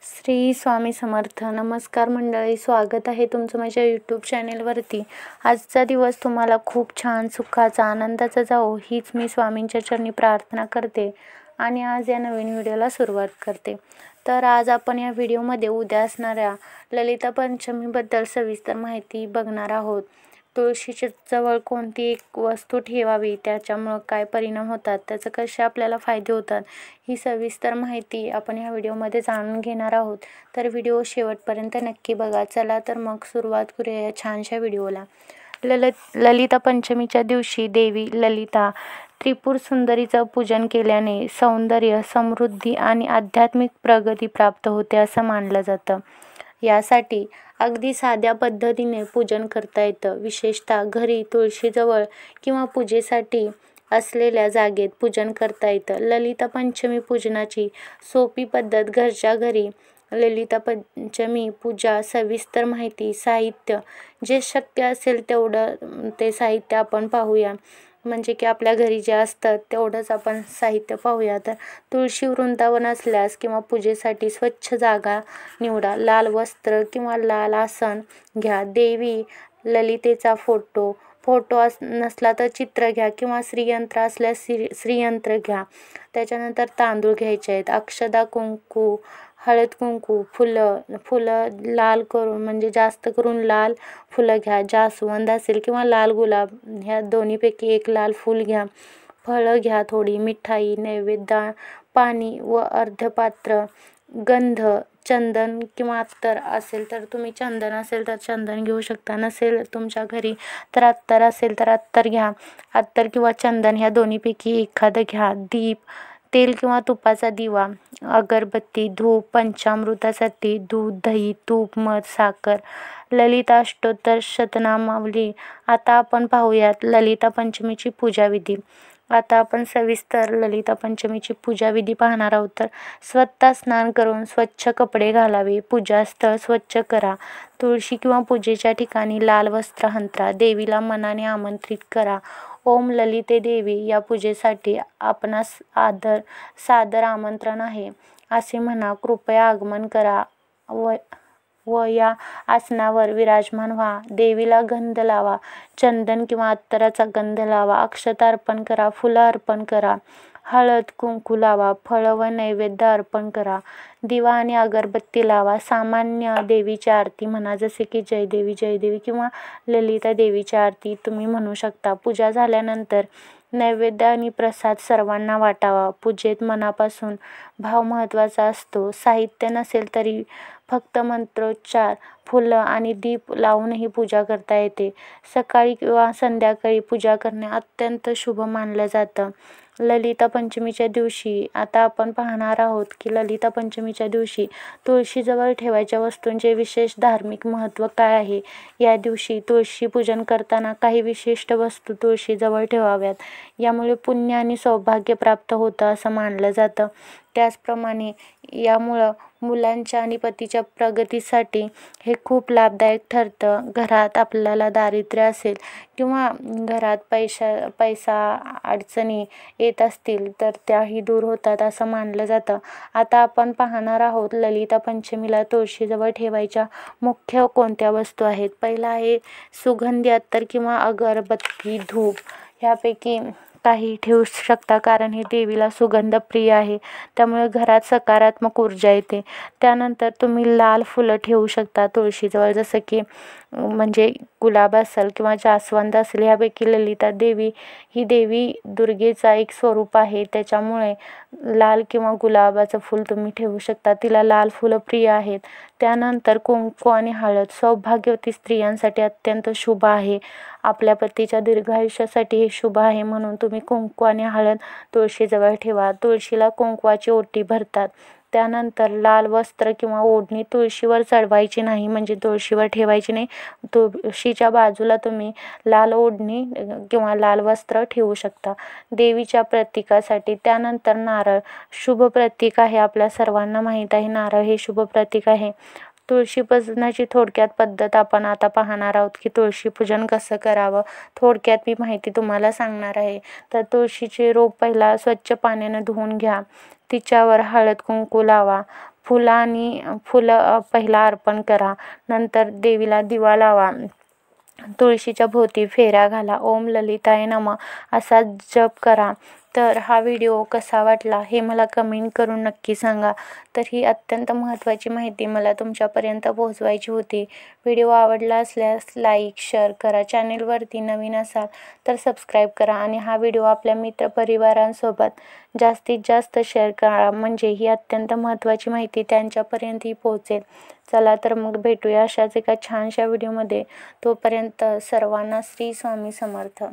श्री स्वामी समर्थ. नमस्कार मंडळी, स्वागत आहे तुमचं माझ्या यूट्यूब चॅनेलवरती. आजचा दिवस तुम्हाला खूप छान, सुखाचा, आनंदाचा जाओ हीच मी स्वामींच्या चरणी प्रार्थना करते आणि आज या नवीन व्हिडिओला सुरुवात करते. तर आज आपण या व्हिडिओमध्ये उद्या असणाऱ्या ललिता पंचमीबद्दल सविस्तर माहिती बघणार आहोत. तुळशीच्या जवळ कोणती एक वस्तू ठेवावी, त्याच्यामुळं काय परिणाम होतात, त्याचे कसे आपल्याला फायदे होतात, ही सविस्तर माहिती आपण ह्या व्हिडिओमध्ये जाणून घेणार आहोत. तर व्हिडिओ शेवटपर्यंत नक्की बघा. चला तर मग सुरुवात करूया या छानशा व्हिडिओला. ललिता पंचमीच्या दिवशी देवी ललिता त्रिपुर सुंदरीचं पूजन केल्याने सौंदर्य, समृद्धी आणि आध्यात्मिक प्रगती प्राप्त होते असं मानलं जातं. यासाठी अगदी साध्या पद्धतीने पूजन करता येतं. विशेषतः घरी तुळशीजवळ किंवा पूजेसाठी असलेल्या जागेत पूजन करता येतं. ललिता पंचमी पूजनाची सोपी पद्धत. घरच्या घरी ललिता पंचमी पूजा सविस्तर माहिती. साहित्य, जे शक्य असेल तेवढं ते साहित्य आपण पाहूया. म्हणजे की आपल्या घरी जे असतं तेवढंच आपण साहित्य पाहूया. तर तुळशी वृंदावन असल्यास किंवा पूजेसाठी स्वच्छ जागा निवडा. लाल वस्त्र किंवा लाल आसन घ्या. देवी ललितेचा फोटो नसला तर चित्र घ्या किंवा श्रीयंत्र असल्यास श्रीयंत्र घ्या. त्याच्यानंतर तांदूळ घ्यायचे आहेत. अक्षदा, कुंकू, हळद कुंकू, फुलं लाल करून, म्हणजे जास्त करून लाल फुलं घ्या. जास्वंद असेल किंवा लाल गुलाब, ह्या दोन्हीपैकी एक लाल फूल घ्या. फळं घ्या थोडी. मिठाई, नैवेद्य, पाणी व अर्धपात्र गंध, चंदन किंवा अत्तर असेल तर तुम्ही चंदन असेल तर चंदन घेऊ शकता. नसेल तुमच्या घरी तर अत्तर असेल तर अत्तर घ्या. अत्तर किंवा चंदन ह्या दोन्हीपैकी एखादं घ्या. दीप, तेल किंवा तुपाचा दिवा, अगरबत्ती, धूप, पंचामृतासाठी दूध, दही, तूप, मध, साखर. ललिता अष्टोत्तर शतनामावली. आता आपण पाहूयात ललिता पंचमीची पूजाविधी. आता आपण सविस्तर ललिता पंचमीची पूजाविधी पाहणार आहोत. तर स्वतः स्नान करून स्वच्छ कपडे घालावे. पूजास्थळ स्वच्छ करा. तुळशी किंवा पूजेच्या ठिकाणी लाल वस्त्र अंथरा. देवीला मनाने आमंत्रित करा. ओम ललिते देवी, या पूजेसाठी आपणास सादर आमंत्रण आहे असे म्हणा. कृपया आगमन करा व या आसनावर विराजमान व्हा. देवीला गंध लावा. चंदन किंवा अत्तराचा गंध लावा. अक्षता अर्पण करा. फुलं अर्पण करा. हळद कुंकू लावा. फळं व नैवेद्य अर्पण करा. दिवा आणि अगरबत्ती लावा. सामान्य देवीची आरती म्हणा, जसे की जय देवी जय देवी किंवा ललिता देवीची आरती तुम्ही म्हणू शकता. पूजा झाल्यानंतर नैवेद्य आणि प्रसाद सर्वांना वाटावा. पूजेत मनापासून भाव महत्त्वाचा असतो. साहित्य नसेल तरी फक्त मंत्रोच्चार, फुलं आणि दीप लावूनही पूजा करता येते. सकाळी किंवा संध्याकाळी पूजा करणे अत्यंत शुभ मानलं जातं. ललिता पंचमीच्या दिवशी आता आपण पाहणार आहोत की ललिता पंचमीच्या दिवशी तुळशीजवळ ठेवायच्या वस्तूंचे विशेष धार्मिक महत्त्व काय आहे. या दिवशी तुळशी पूजन करताना काही विशिष्ट वस्तू तुळशीजवळ ठेवाव्यात. यामुळे पुण्य आणि सौभाग्य प्राप्त होतं असं मानलं जातं. त्याचप्रमाणे यामुळं मुलांच्या आणि पतीच्या प्रगतीसाठी हे खूप लाभदायक ठरतं. घरात आपल्याला दारिद्र्य असेल किंवा घरात पैसा अडचणी येत असतील तर त्याही दूर होतात असं मानलं जातं. आता आपण पाहणार आहोत ललिता पंचमीला तुळशीजवळ ठेवायच्या मुख्य कोणत्या वस्तू आहेत. पहिला आहे सुगंधी अत्तर किंवा अगरबत्ती, धूप. ह्यापैकी काही ठेवू शकता, कारण हे देवीला सुगंध प्रिय आहे, त्यामुळे घरात सकारात्मक ऊर्जा येते. त्यानंतर तुम्ही लाल फुलं ठेवू शकता तुळशीजवळ, जसं की म्हणजे गुलाब असेल किंवा जास्वंद असेल. ह्यापैकी ललिता देवी ही देवी दुर्गेचा एक स्वरूप आहे, त्याच्यामुळे लाल किंवा गुलाबाचं फूल तुम्ही ठेवू शकता. तिला लाल फुलं प्रिय आहेत. त्यानंतर कुंकू आणि हळद सौभाग्यवती स्त्रियांसाठी अत्यंत शुभ आहे. आपल्या पतीच्या दीर्घायुष्यासाठी हे शुभ आहे, म्हणून तुम्ही कुंकू आणि हळद तुळशीजवळ ठेवा. तुळशीला कुंकवाची ओटी भरतात. त्यानंतर लाल वस्त्र किंवा ओढणी तुळशीवर चढवायची नाही, म्हणजे तुळशीवर ठेवायची नाही. तुळशीच्या बाजूला तुम्ही लाल ओढणी किंवा लाल वस्त्र ठेवू शकता देवीच्या प्रतीकासाठी. त्यानंतर नारळ शुभ प्रतीक आहे. आपल्या सर्वांना माहीत आहे नारळ हे शुभ प्रतीक आहे. तुळशी पूजनाची थोडक्यात पद्धत आपण आता पाहणार आहोत की तुळशी पूजन कसं करावं. थोडक्यात मी माहिती तुम्हाला सांगणार आहे. तर तुळशीचे रोप पहिला स्वच्छ पाण्यानं धुवून घ्या. तिच्यावर हळद कुंकू लावा. फुलं पहिला अर्पण करा. नंतर देवीला दिवा लावा. तुळशीच्या भोवती फेऱ्या घाला. ओम ललिताय नमः असा जप करा. तर हा व्हिडिओ कसा वाटला हे मला कमेंट करून नक्की सांगा. तर ही अत्यंत महत्त्वाची माहिती मला तुमच्यापर्यंत पोहोचवायची होती. व्हिडिओ आवडला असल्यास लाईक शेअर करा. चॅनेलवरती नवीन असाल तर सबस्क्राईब करा आणि हा व्हिडिओ आपल्या मित्रपरिवारांसोबत जास्तीत जास्त शेअर करा, म्हणजे ही अत्यंत महत्त्वाची माहिती त्यांच्यापर्यंतही पोहोचेल. चला तर मग भेटूया अशाच एका छानशा व्हिडिओमध्ये. तोपर्यंत सर्वांना श्री स्वामी समर्थ.